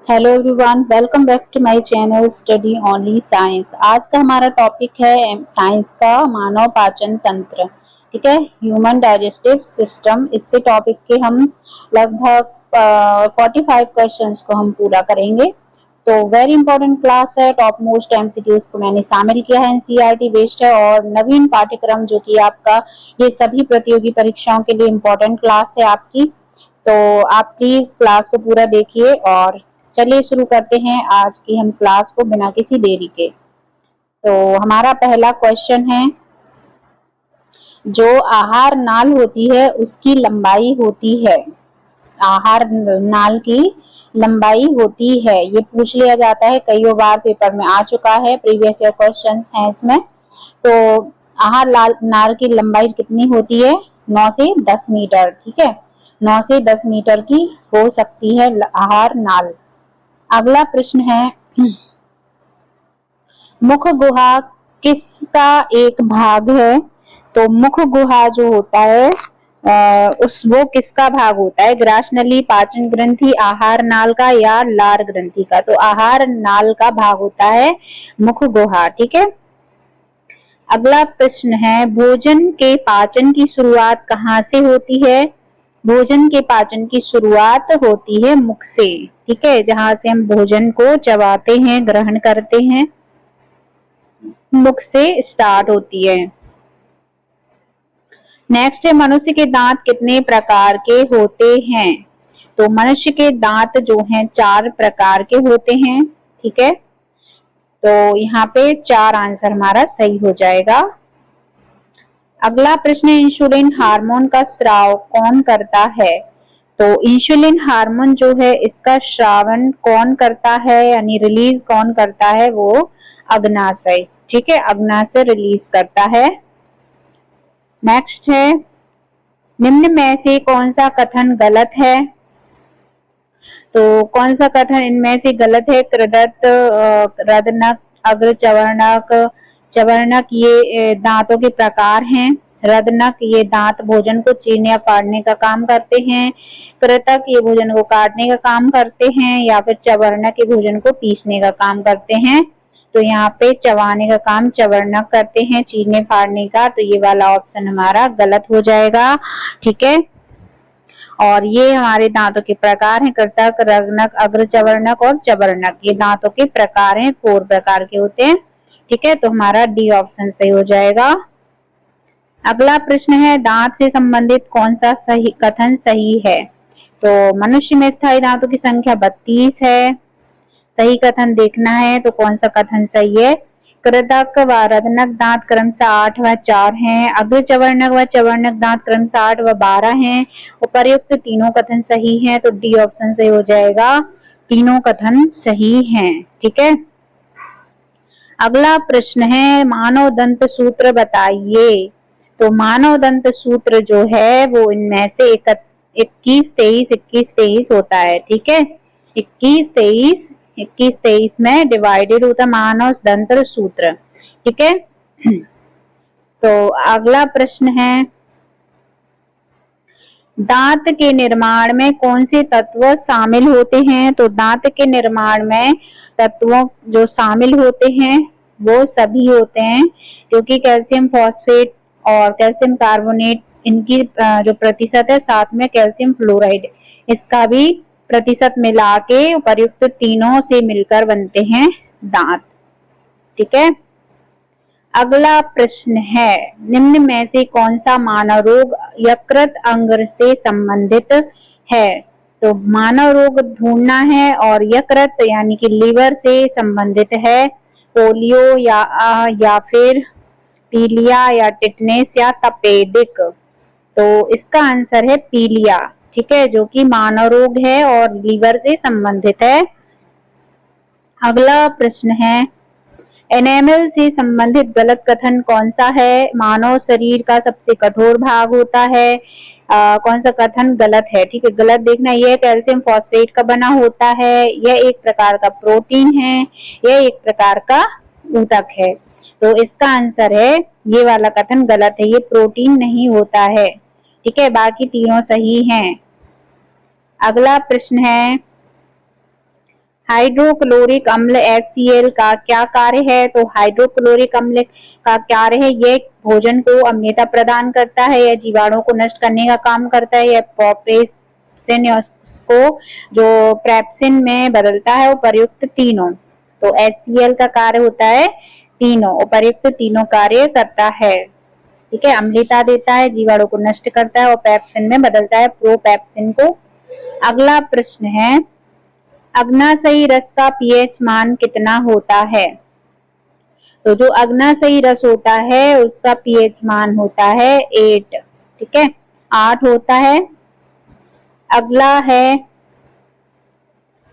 Hello everyone, welcome back to my channel study only science. आज का हमारा topic है साइंस का मानव पाचन तंत्र। ठीक है, ह्यूमन डाइजेस्टिव सिस्टम। इससे टॉपिक के हम लगभग 45 क्वेश्चंस को हम पूरा करेंगे। तो वेरी इंपॉर्टेंट क्लास है, टॉप मोस्ट एमसीक्यूज को मैंने शामिल किया है, एनसीईआरटी बेस्ड है और नवीन पाठ्यक्रम जो कि आपका ये सभी प्रतियोगी परीक्षाओं के लिए इम्पोर्टेंट क्लास है आपकी। तो आप प्लीज क्लास को पूरा देखिए और चलिए शुरू करते हैं आज की हम क्लास को बिना किसी देरी के। तो हमारा पहला क्वेश्चन है, जो आहार नाल होती है उसकी लंबाई होती है। आहार नाल की लंबाई होती है, ये पूछ लिया जाता है, कई बार पेपर में आ चुका है, प्रीवियस ईयर क्वेश्चंस हैं इसमें। तो आहार नाल की लंबाई कितनी होती है? 9 से 10 मीटर। ठीक है, 9 से 10 मीटर की हो सकती है आहार नाल। अगला प्रश्न है, मुख गुहा किसका एक भाग है? तो मुख गुहा जो होता है वो किसका भाग होता है? ग्रासनली, पाचन ग्रंथि, आहार नाल का या लार ग्रंथि का? तो आहार नाल का भाग होता है मुख गुहा। ठीक है। अगला प्रश्न है, भोजन के पाचन की शुरुआत कहाँ से होती है? भोजन के पाचन की शुरुआत होती है मुख से। ठीक है, जहां से हम भोजन को चबाते हैं, ग्रहण करते हैं, मुख से स्टार्ट होती है। नेक्स्ट है, मनुष्य के दांत कितने प्रकार के होते हैं? तो मनुष्य के दांत जो हैं 4 प्रकार के होते हैं। ठीक है, तो यहाँ पे 4 आंसर हमारा सही हो जाएगा। अगला प्रश्न है, इंसुलिन हार्मोन का स्राव कौन करता है? तो इंसुलिन हार्मोन जो है इसका श्रावण कौन करता है, यानी रिलीज कौन करता है? वो अग्नाशय। ठीक है, अग्नाशय रिलीज करता है। नेक्स्ट है, निम्न में से कौन सा कथन गलत है? तो कौन सा कथन इनमें से गलत है? कृदंत, रदनक, अग्र चवर्णक। चवर्णक ये दांतों के प्रकार हैं। रदनक ये दांत भोजन को चीरने या फाड़ने का काम करते हैं। कृतक ये भोजन को काटने का काम करते हैं, या फिर चवर्णक ये भोजन को पीसने का काम करते हैं। तो यहाँ पे चबाने का काम चवर्णक करते हैं, चीरने फाड़ने का। तो ये वाला ऑप्शन हमारा गलत हो जाएगा। ठीक है, और ये हमारे दांतों के प्रकार हैं, कृतक, रग्नक, अग्र चवर्णक और चवर्णक। ये दांतों के प्रकार हैं, 4 प्रकार के होते हैं। ठीक है, तो हमारा डी ऑप्शन सही हो जाएगा। अगला प्रश्न है, दांत से संबंधित कौन सा सही कथन सही है? तो मनुष्य में स्थायी दांतों की संख्या 32 है। सही कथन देखना है तो कौन सा कथन सही है? कृतक व रदनक दांत क्रमशः 8 व 4 हैं। अग्र चवर्णक व चवर्णक दांत क्रमशः 8 व 12 हैं। उपर्युक्त तीनों कथन सही हैं, तो डी ऑप्शन सही हो जाएगा। तीनों कथन सही हैं। ठीक है। अगला प्रश्न है, मानव दंत सूत्र बताइए। तो मानव दंत सूत्र जो है वो इनमें से 21, 23, 21, 23 होता है। ठीक है, 21, 23, 21, 23 में डिवाइडेड होता है मानव दंत सूत्र। ठीक है। तो अगला प्रश्न है, दांत के निर्माण में कौन से तत्व शामिल होते हैं? तो दांत के निर्माण में तत्वों जो शामिल होते हैं वो सभी होते हैं, क्योंकि कैल्शियम फॉस्फेट और कैल्शियम कार्बोनेट इनकी जो प्रतिशत है, साथ में कैल्शियम फ्लोराइड इसका भी प्रतिशत मिला के उपर्युक्त तीनों से मिलकर बनते हैं दांत। ठीक है। अगला प्रश्न है, निम्न में से कौन सा मानव रोग यकृत अंग से संबंधित है? तो मानव रोग ढूंढना है और यकृत यानी कि लीवर से संबंधित है। पोलियो या फिर पीलिया या टिटनेस या तपेदिक। तो इसका आंसर है पीलिया। ठीक है, जो कि मानव रोग है और लीवर से संबंधित है। अगला प्रश्न है, एनेमल से संबंधित गलत कथन कौन सा है? मानव शरीर का सबसे कठोर भाग होता है। कौन सा कथन गलत है? ठीक है, गलत देखना। यह कैल्शियम फॉस्फेट का बना होता है, यह एक प्रकार का प्रोटीन है, यह एक प्रकार का ऊतक है। तो इसका आंसर है ये वाला कथन गलत है, ये प्रोटीन नहीं होता है। ठीक है, बाकी तीनों सही हैं। अगला प्रश्न है, हाइड्रोक्लोरिक अम्ल HCl का क्या कार्य है? तो हाइड्रोक्लोरिक अम्ल का कार्य है, ये भोजन को अम्लता प्रदान करता है, यह जीवाणु को नष्ट करने का काम करता है, यह प्रोपेसिन को जो प्रेप्सिन में बदलता है, उपर्युक्त तीनों। तो HCl का कार्य होता है तीनों, उपर्युक्त तीनों कार्य करता है। ठीक है, अम्लता देता है, जीवाणु को नष्ट करता है और पेप्सिन में बदलता है, प्रोपेप्सिन को। अगला प्रश्न है, अग्नाशयी रस का पीएच मान कितना होता है? तो जो अग्नाशयी रस होता है उसका पीएच मान होता है 8। ठीक है, 8 होता है। अगला है,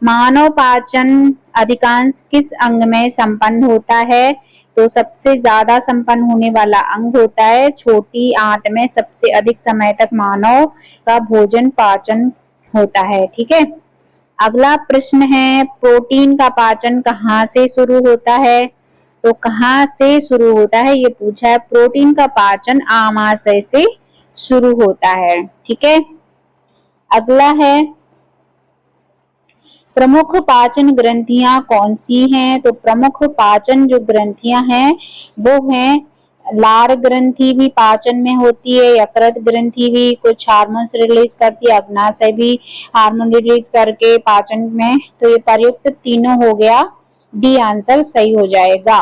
मानव पाचन अधिकांश किस अंग में संपन्न होता है? तो सबसे ज्यादा संपन्न होने वाला अंग होता है छोटी आंत में, सबसे अधिक समय तक मानव का भोजन पाचन होता है। ठीक है, अगला प्रश्न है, प्रोटीन का पाचन कहाँ से शुरू होता है? तो कहाँ से शुरू होता है ये पूछा है। प्रोटीन का पाचन आमाशय से शुरू होता है। ठीक है, अगला है, प्रमुख पाचन ग्रंथियां कौन सी हैं? तो प्रमुख पाचन जो ग्रंथियां हैं वो हैं, लार ग्रंथि भी पाचन में होती है, यकृत ग्रंथि भी कुछ हार्मोन्स रिलीज करती है, अग्नाशय भी हार्मोन रिलीज करके पाचन में। तो ये प्रयुक्त तीनों हो गया, डी आंसर सही हो जाएगा।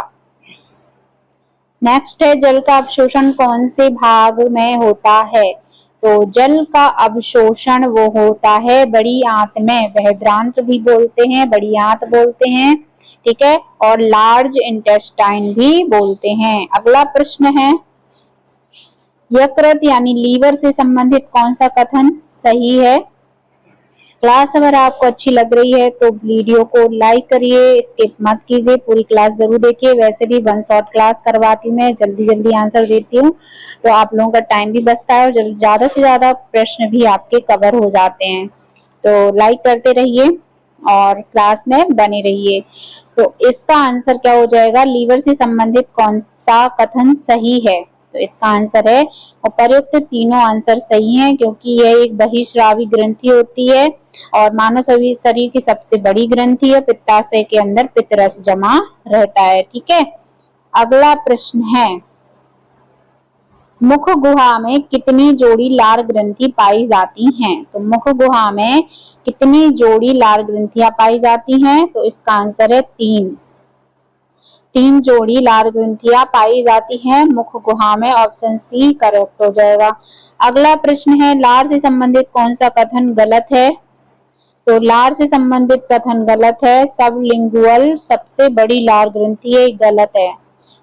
नेक्स्ट है, जल का अवशोषण कौन से भाग में होता है? तो जल का अवशोषण वो होता है बड़ी आंत में, बृहदान्त्र भी बोलते हैं, बड़ी आंत बोलते हैं। ठीक है, और लार्ज इंटेस्टाइन भी बोलते हैं। अगला प्रश्न है, यकृत यानी लीवर से संबंधित कौन सा कथन सही है? क्लास अगर आपको अच्छी लग रही है तो वीडियो को लाइक करिए, स्किप मत कीजिए, पूरी क्लास जरूर देखिए। वैसे भी 1 शॉर्ट क्लास करवाती हूँ मैं, जल्दी जल्दी आंसर देती हूँ, तो आप लोगों का टाइम भी बचता है और ज्यादा से ज्यादा प्रश्न भी आपके कवर हो जाते हैं। तो लाइक करते रहिए और क्लास में बने रहिए। तो इसका आंसर क्या हो जाएगा, लीवर से संबंधित कौन सा कथन सही है? तो इसका आंसर है, उपर्युक्त तीनों आंसर सही हैं, क्योंकि यह एक बहिर्स्रावी ग्रंथि होती है और मानव शरीर की सबसे बड़ी ग्रंथि है। पित्ताशय के अंदर पित्तरस जमा रहता है। ठीक है, अगला प्रश्न है, मुख गुहा में कितनी जोड़ी लार ग्रंथि पाई जाती हैं? तो मुख गुहा में कितनी जोड़ी लार ग्रंथियां पाई जाती हैं? तो इसका आंसर है 3 जोड़ी लार ग्रंथियां पाई जाती हैं मुख गुहा में, ऑप्शन सी करेक्ट हो जाएगा। अगला प्रश्न है, लार से संबंधित कौन सा कथन गलत है? तो लार से संबंधित कथन गलत है, सबलिंगुअल सबसे बड़ी लार ग्रंथि है, गलत है।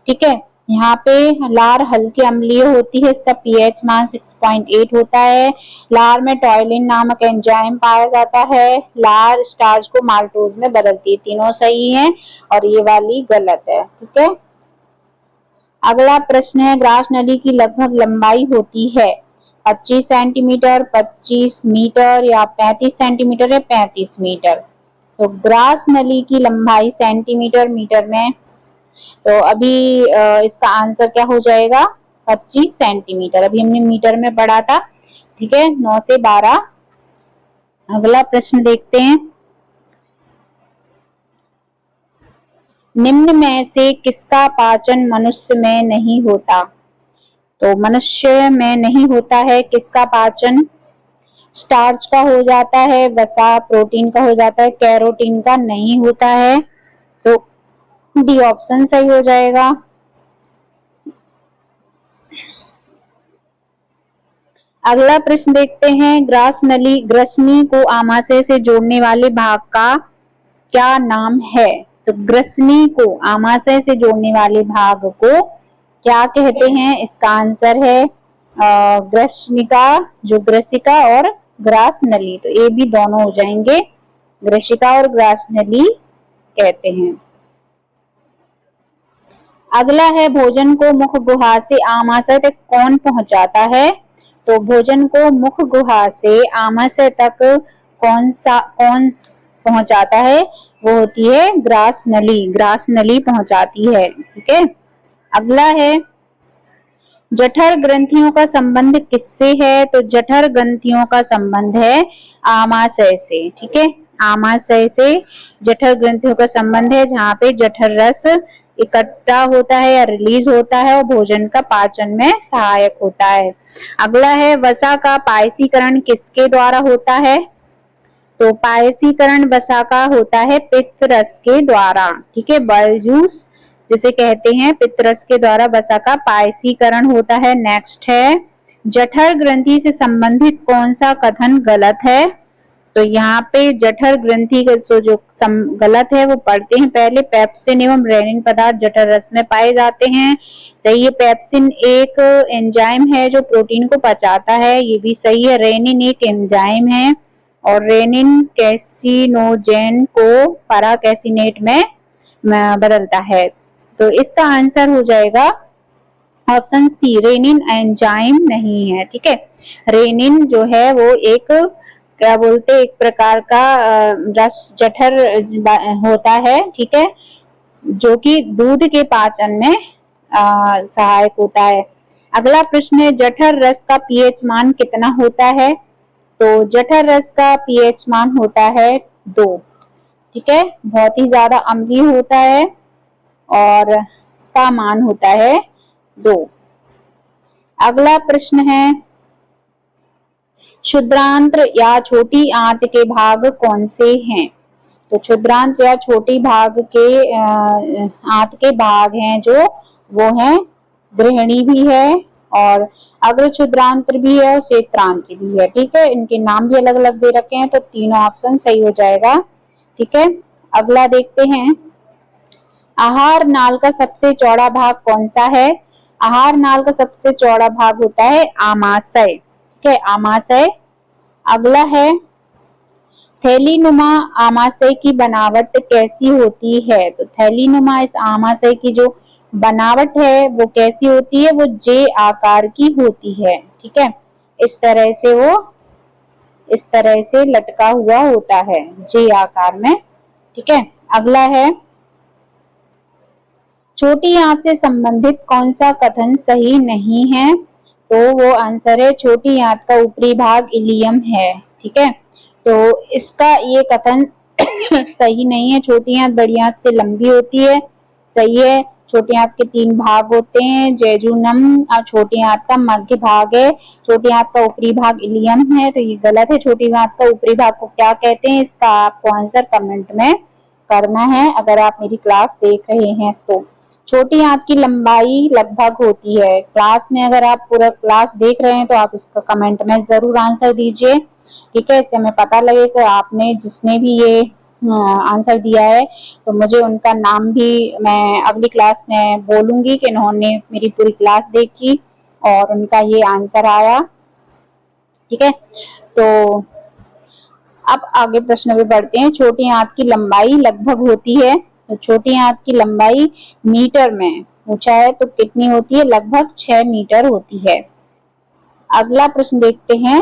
ठीक है, यहाँ पे लार हल्की अम्लीय होती है, इसका पीएच मान 6.8 होता है। लार में टॉयलिन नामक एंजाइम पाया जाता है, लार स्टार्च को माल्टोज में बदलती है। तीनों सही हैं और ये वाली गलत है। ठीक है, अगला प्रश्न है, ग्रास नली की लगभग लंबाई होती है 25 सेंटीमीटर, 25 मीटर या 35 सेंटीमीटर या 35 मीटर। तो ग्रास नली की लंबाई सेंटीमीटर मीटर में, तो अभी इसका आंसर क्या हो जाएगा, 25 सेंटीमीटर। अभी हमने मीटर में पढ़ा था। ठीक है, 9 से 12। अगला प्रश्न देखते हैं, निम्न में से किसका पाचन मनुष्य में नहीं होता? तो मनुष्य में नहीं होता है, किसका पाचन? स्टार्च का हो जाता है, वसा प्रोटीन का हो जाता है, कैरोटीन का नहीं होता है। तो डी ऑप्शन सही हो जाएगा। अगला प्रश्न देखते हैं, ग्रास नली ग्रसनी को आमाशय से जोड़ने वाले भाग का क्या नाम है? तो ग्रसनी को आमाशय से जोड़ने वाले भाग को क्या कहते हैं? इसका आंसर है ग्रसनिका, जो ग्रसिका और ग्रास नली, तो ये भी दोनों हो जाएंगे, ग्रसिका और ग्रास नली कहते हैं। अगला है, भोजन को मुख गुहा से आमाशय तक कौन पहुंचाता है? तो भोजन को मुख गुहा से आमाशय तक कौन पहुंचाता है? वो होती है ग्रास नली, ग्रास नली पहुंचाती है। ठीक है, अगला है, जठर ग्रंथियों का संबंध किससे है? तो जठर ग्रंथियों का संबंध है आमाशय से। ठीक है, आमाशय से जठर ग्रंथियों का संबंध है, जहाँ पे जठर रस इकट्ठा होता है या रिलीज होता है और भोजन का पाचन में सहायक होता है। अगला है वसा का पायसीकरण किसके द्वारा होता है? तो पायसीकरण वसा का होता है पित्त रस के द्वारा, ठीक है, बल जूस जिसे कहते हैं, पित्त रस के द्वारा वसा का पायसीकरण होता है। नेक्स्ट है जठर ग्रंथि से संबंधित कौन सा कथन गलत है? तो यहाँ पे जठर ग्रंथि का जो गलत है वो पढ़ते हैं पहले। पेप्सिन एवं रेनिन पदार्थ जठर रस में पाए जाते हैं, सही है। पेप्सिन एक एंजाइम है जो प्रोटीन को पचाता है, ये भी सही है। रेनिन एक एंजाइम है और रेनिन कैसिनोजेन को पैराकैसिनेट में बदलता है। तो इसका आंसर हो जाएगा ऑप्शन सी, रेनिन एंजाइम नहीं है, ठीक है। रेनिन जो है वो एक क्या बोलते हैं, एक प्रकार का रस जठर होता है, ठीक है, जो कि दूध के पाचन में सहायक होता है। अगला प्रश्न है जठर रस का पीएच मान कितना होता है? तो जठर रस का पीएच मान होता है 2, ठीक है, बहुत ही ज्यादा अम्लीय होता है और इसका मान होता है 2। अगला प्रश्न है क्षुद्रांत्र या छोटी आंत के भाग कौन से हैं? तो क्षुद्रांत्र या छोटी भाग के आंत के भाग हैं जो वो हैं गृहिणी भी है और अग्र क्षुद्रांत्र भी है और क्षेत्रांत्र भी है, ठीक है। इनके नाम भी अलग अलग दे रखे हैं, तो तीनों ऑप्शन सही हो जाएगा, ठीक है। अगला देखते हैं आहार नाल का सबसे चौड़ा भाग कौन सा है? आहार नाल का सबसे चौड़ा भाग होता है आमाशय, ठीक है, आमाशय। अगला है थैलीनुमा आमाशय की बनावट कैसी होती है? तो थैलीनुमा इस आमाशय की जो बनावट है वो कैसी होती है? वो जे आकार की होती है, ठीक है, इस तरह से लटका हुआ होता है जे आकार में, ठीक है। अगला है छोटी आंत से संबंधित कौन सा कथन सही नहीं है? तो वो आंसर है छोटी आंत का ऊपरी भाग इलियम है, ठीक है। तो इसका ये कथन सही नहीं है। छोटी आंत बड़ी आंत से लंबी होती है, सही है। छोटी आंत के 3 भाग होते हैं, जेजुनम और छोटी आंत का मध्य भाग है, छोटी आंत का ऊपरी भाग इलियम है, तो ये गलत है। छोटी आंत का ऊपरी भाग को क्या कहते हैं, इसका आपको आंसर कमेंट में करना है अगर आप मेरी क्लास देख रहे हैं तो। छोटी आंत की लंबाई लगभग होती है, क्लास में अगर आप पूरा क्लास देख रहे हैं तो आप इसका कमेंट में जरूर आंसर दीजिए, ठीक है, इससे हमें पता लगे कि आपने जिसने भी ये आंसर दिया है तो मुझे उनका नाम भी मैं अगली क्लास में बोलूंगी कि इन्होंने मेरी पूरी क्लास देखी और उनका ये आंसर आया, ठीक है। तो अब आगे प्रश्न पे बढ़ते हैं। छोटी आंत की लंबाई लगभग होती है, तो छोटी आंत की लंबाई मीटर में पूछा है तो कितनी होती है? लगभग 6 मीटर होती है। अगला प्रश्न देखते हैं,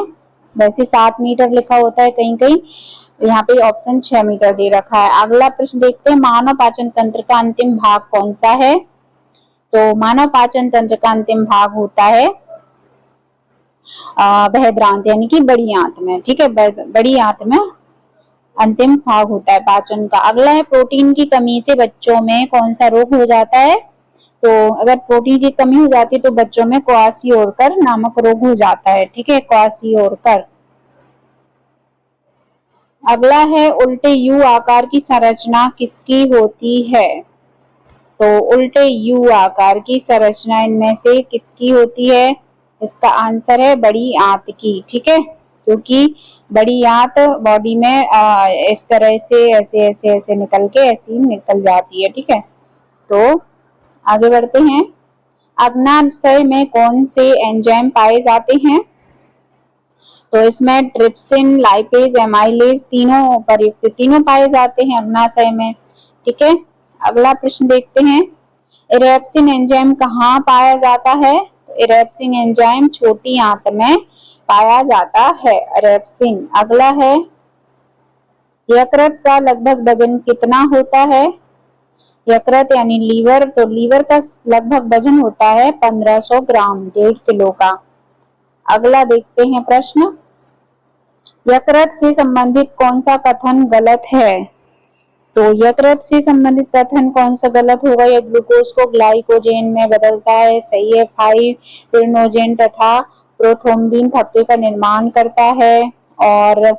वैसे 7 मीटर लिखा होता है कहीं कहीं, यहाँ पे ऑप्शन 6 मीटर दे रखा है। अगला प्रश्न देखते हैं मानव पाचन तंत्र का अंतिम भाग कौन सा है? तो मानव पाचन तंत्र का अंतिम भाग होता है बृहदांत्र यानी कि बड़ी आंत में, ठीक है, बड़ी आंत में अंतिम भाग होता है पाचन का। अगला है प्रोटीन की कमी से बच्चों में कौन सा रोग हो जाता है? तो अगर प्रोटीन की कमी हो जाती है तो बच्चों में क्वाशियोरकर नामक रोग हो जाता है, ठीक है, क्वाशियोरकर। अगला है उल्टे यू आकार की संरचना किसकी होती है? तो उल्टे यू आकार की संरचना इनमें से किसकी होती है? इसका आंसर है बड़ी आंत की, ठीक है, क्योंकि बड़ी आंत बॉडी में इस तरह से ऐसे ऐसे ऐसे निकल के ऐसी निकल जाती है, ठीक है। तो आगे बढ़ते हैं। अग्नाशय में कौन से एंजाइम पाए जाते हैं? तो इसमें ट्रिप्सिन, लाइपेज, एमाइलेज तीनों पाए जाते हैं अग्नाशय में, ठीक है। अगला प्रश्न देखते हैं इरेप्सिन एंजाइम कहाँ पाया जाता है? इरेप्सिन एंजाइम छोटी आंत में पाया जाता है, इरेप्सिन। अगला है यकृत का लगभग वजन कितना होता है? यकृत यानी लीवर, तो लीवर का लगभग वजन होता है 1500 ग्राम, 1.5 किलो का। अगला देखते हैं प्रश्न यकृत से संबंधित कौन सा कथन गलत है? तो यकृत से संबंधित कथन कौन सा गलत होगा? यह ग्लूकोज को ग्लाइकोजेन में बदलता है, सही है। 5 पिरिनोजेन तथा प्रोथ्रोम्बिन थक्के का निर्माण करता है। और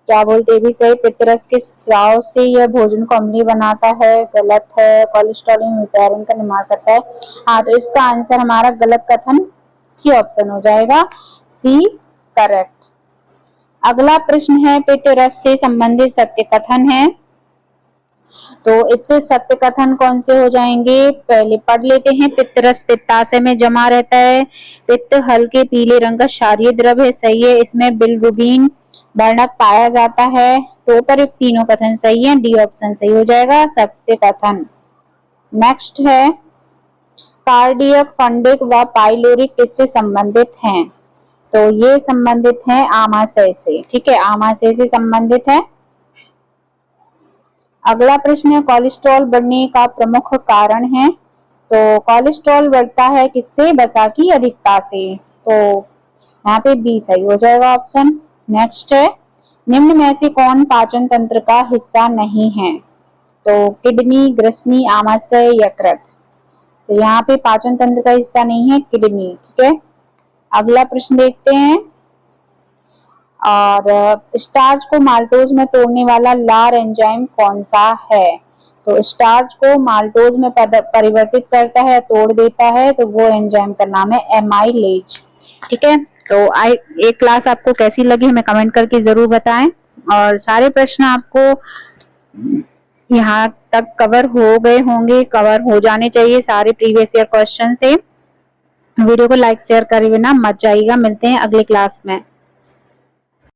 क्या बोलते भी सही, पितरस के स्राव से यह भोजन को अम्लीय बनाता है, गलत है। कोलेस्ट्रॉल में म्यूटेरिन का निर्माण करता है। हाँ, तो इसका आंसर हमारा गलत कथन सी ऑप्शन हो जाएगा, सी करेक्ट। अगला प्रश्न है पितरस से संबंधित सत्य कथन है। तो इससे सत्य कथन कौन से हो जाएंगे, पहले पढ़ लेते हैं। पितरस पित्ताशय में जमा रहता है। पित्त हल्के पीले रंग का क्षारीय द्रव है, सही है। इसमें बिलिरुबिन वर्णक पाया जाता है। तो पर तीनों कथन सही है, डी ऑप्शन सही हो जाएगा, सत्य कथन। नेक्स्ट है कार्डियक, फंडिक व पाइलोरिक किससे संबंधित हैं? तो ये संबंधित है आमाशय से, ठीक है, आमाशय से संबंधित है। अगला प्रश्न है कोलेस्ट्रॉल बढ़ने का प्रमुख कारण है। तो कोलेस्ट्रॉल बढ़ता है किससे? वसा की अधिकता से। तो यहाँ पे बी सही हो जाएगा ऑप्शन। नेक्स्ट है निम्न में से कौन पाचन तंत्र का हिस्सा नहीं है? तो किडनी, ग्रसनी, आमाशय, यकृत। तो यहाँ पे पाचन तंत्र का हिस्सा नहीं है किडनी, ठीक है। अगला प्रश्न देखते हैं। और स्टार्च को माल्टोज में तोड़ने वाला लार एंजाइम कौन सा है? तो स्टार्च को माल्टोज में परिवर्तित करता है, तोड़ देता है, तो वो एंजाइम का नाम है एमाइलेज, ठीक है। तो ये क्लास आपको कैसी लगी हमें कमेंट करके जरूर बताएं। और सारे प्रश्न आपको यहाँ तक कवर हो गए होंगे, कवर हो जाने चाहिए, सारे प्रीवियस ईयर क्वेश्चन थे। वीडियो को लाइक शेयर करे बिना मत जाइएगा। मिलते हैं अगले क्लास में।